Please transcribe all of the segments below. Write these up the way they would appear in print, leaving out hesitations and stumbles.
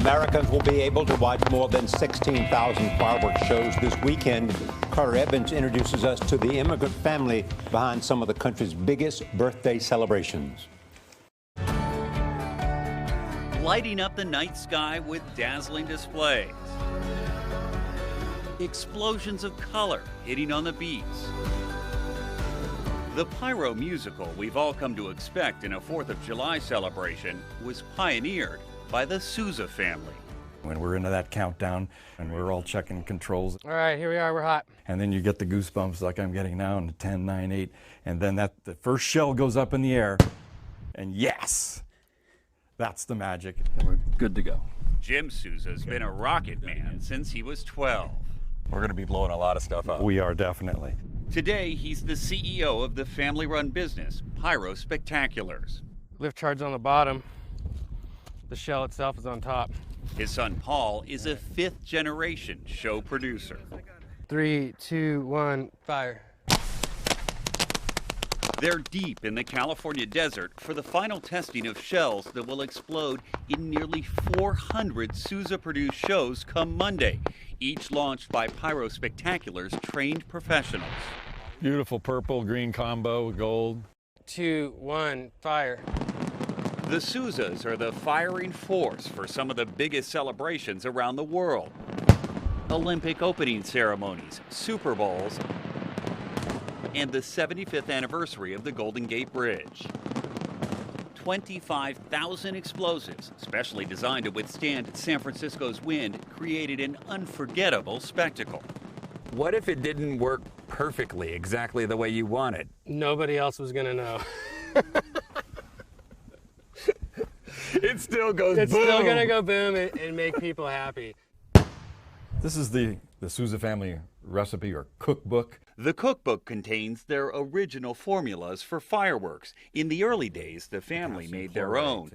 Americans will be able to watch more than 16,000 fireworks shows this weekend. Carter Evans introduces us to the immigrant family behind some of the country's biggest birthday celebrations. Lighting up the night sky with dazzling displays. Explosions of color hitting on the beats. The Pyro musical we've all come to expect in a 4th of July celebration was pioneered by the Souza family. When we're into that countdown and we're all checking controls. All right, here we are, we're hot. And then you get the goosebumps like I'm getting now in 10, 9, 8. And then the first shell goes up in the air. And yes, that's the magic. And we're good to go. Jim Souza's been a rocket man since he was 12. We're going to be blowing a lot of stuff up. We are definitely. Today, he's the CEO of the family-run business, Pyro Spectaculars. Lift charge on the bottom. The shell itself is on top. His son Paul is a 5th-generation show producer. 3, 2, 1, fire. They're deep in the California desert for the final testing of shells that will explode in nearly 400 Souza-produced shows come Monday, each launched by Pyro Spectaculars trained professionals. Beautiful purple-green combo with gold. 2, 1, fire. The Souzas are the firing force for some of the biggest celebrations around the world. Olympic opening ceremonies, Super Bowls, and the 75th anniversary of the Golden Gate Bridge. 25,000 explosives, specially designed to withstand San Francisco's wind, created an unforgettable spectacle. What if it didn't work perfectly, exactly the way you wanted? Nobody else was gonna know. It still goes It's boom. still gonna go boom and make people happy. This is the Souza family recipe or cookbook. The cookbook contains their original formulas for fireworks. In the early days, the family made their own.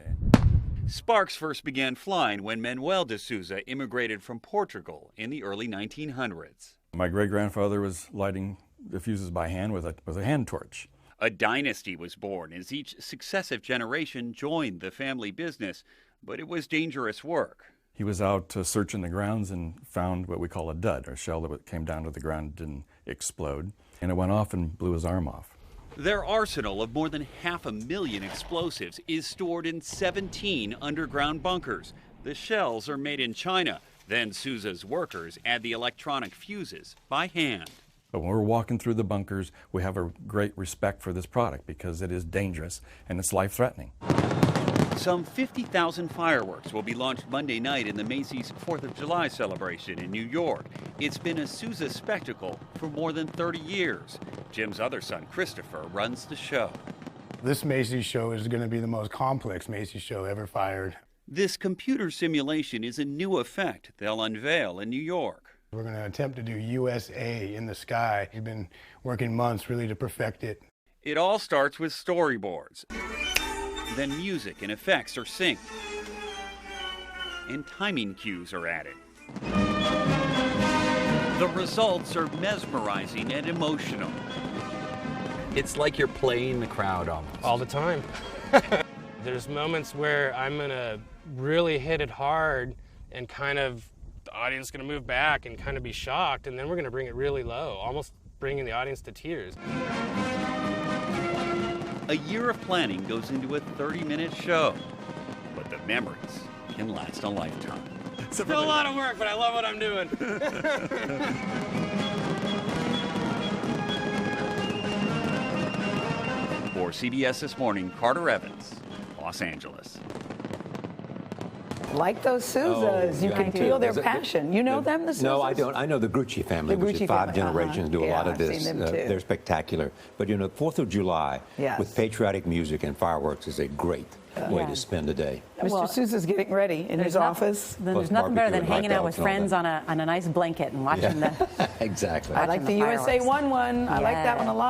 Sparks first began flying when Manuel de Souza immigrated from Portugal in the early 1900s. My great-grandfather was lighting the fuses by hand with a hand torch. A dynasty was born as each successive generation joined the family business, but it was dangerous work. He was out searching the grounds and found what we call a dud, or a shell that came down to the ground and didn't explode. And it went off and blew his arm off. Their arsenal of more than 500,000 explosives is stored in 17 underground bunkers. The shells are made in China. Then Souza's workers add the electronic fuses by hand. But when we're walking through the bunkers, we have a great respect for this product because it is dangerous and it's life-threatening. Some 50,000 fireworks will be launched Monday night in the Macy's 4th of July celebration in New York. It's been a Souza spectacle for more than 30 years. Jim's other son, Christopher, runs the show. This Macy's show is going to be the most complex Macy's show ever fired. This computer simulation is a new effect they'll unveil in New York. We're going to attempt to do USA in the sky. We've been working months really to perfect it. It all starts with storyboards. Then music and effects are synced. And timing cues are added. The results are mesmerizing and emotional. It's like you're playing the crowd almost. All the time. There's moments where I'm gonna really hit it hard and kind of the audience is gonna move back and kind of be shocked, and then we're gonna bring it really low, almost bringing the audience to tears. A year of planning goes into a 30-minute show, but the memories can last a lifetime. Still a lot of work, but I love what I'm doing. For CBS This Morning, Carter Evans, Los Angeles. Like those Souzas, you can feel their passion. You know them, the Souzas? No, I don't. I know the Grucci family, The which Grucci is 5 family, generations, do a lot of I've this. seen them too. They're spectacular. But, you know, 4th of July Yes. with patriotic music and fireworks is a great way to spend a day. Mr. Souza's getting ready in his office. There's nothing better than hanging out with friends on a nice blanket and watching the Exactly. I like the USA 1-1. I like that one a lot.